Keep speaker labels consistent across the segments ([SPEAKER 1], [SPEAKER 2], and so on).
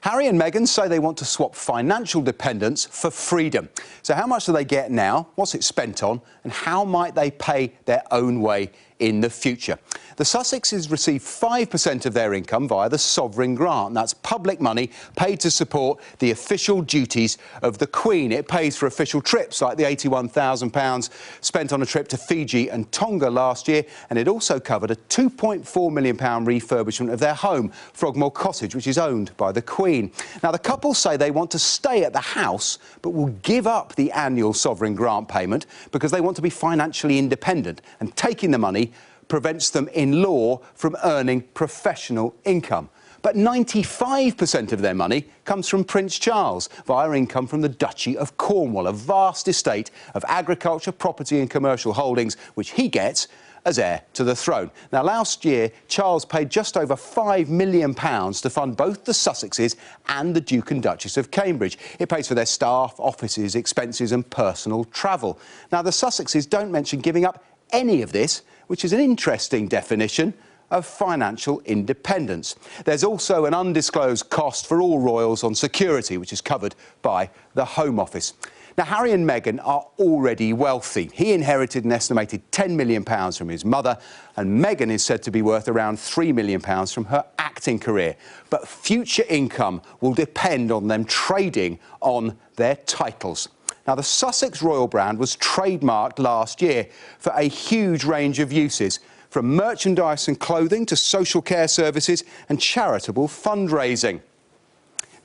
[SPEAKER 1] Harry and Meghan say they want to swap financial dependence for freedom. So how much do they get now? What's it spent on? And how might they pay their own way in the future? The Sussexes receive 5% of their income via the sovereign grant. That's public money paid to support the official duties of the Queen. It pays for official trips like the £81,000 spent on a trip to Fiji and Tonga last year, and it also covered a £2.4 million refurbishment of their home, Frogmore Cottage, which is owned by the Queen. Now, the couple say they want to stay at the house but will give up the annual sovereign grant payment because they want to be financially independent, and taking the money prevents them in law from earning professional income. But 95% of their money comes from Prince Charles via income from the Duchy of Cornwall, a vast estate of agriculture, property and commercial holdings, which he gets as heir to the throne. Now, last year, Charles paid just over £5 million to fund both the Sussexes and the Duke and Duchess of Cambridge. It pays for their staff, offices, expenses and personal travel. Now, the Sussexes don't mention giving up any of this, which is an interesting definition of financial independence. There's also an undisclosed cost for all royals on security, which is covered by the Home Office. Now, Harry and Meghan are already wealthy. He inherited an estimated £10 million from his mother, and Meghan is said to be worth around £3 million from her acting career. But future income will depend on them trading on their titles. Now, the Sussex royal brand was trademarked last year for a huge range of uses, from merchandise and clothing to social care services and charitable fundraising.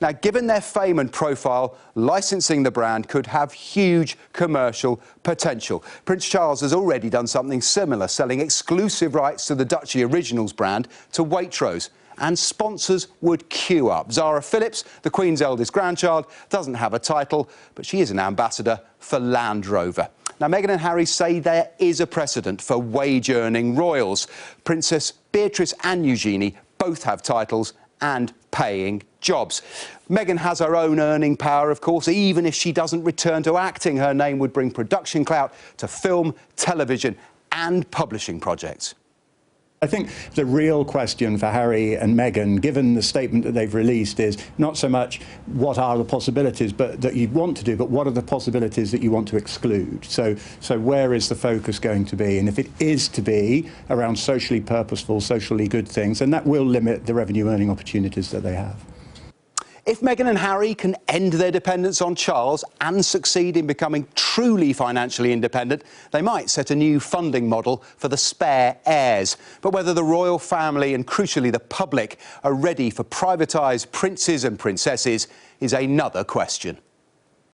[SPEAKER 1] Now, given their fame and profile, licensing the brand could have huge commercial potential. Prince Charles has already done something similar, selling exclusive rights to the Duchy Originals brand to Waitrose. And sponsors would queue up. Zara Phillips, the Queen's eldest grandchild, doesn't have a title, but she is an ambassador for Land Rover. Now, Meghan and Harry say there is a precedent for wage-earning royals. Princess Beatrice and Eugenie both have titles and paying jobs. Meghan has her own earning power, of course. Even if she doesn't return to acting, her name would bring production clout to film, television and publishing projects.
[SPEAKER 2] I think the real question for Harry and Meghan, given the statement that they've released, is not so much what are the possibilities but that you want to do, but what are the possibilities that you want to exclude. So where is the focus going to be? And if it is to be around socially purposeful, socially good things, then that will limit the revenue earning opportunities that they have.
[SPEAKER 1] If Meghan and Harry can end their dependence on Charles and succeed in becoming truly financially independent, they might set a new funding model for the spare heirs. But whether the royal family and, crucially, the public are ready for privatised princes and princesses is another question.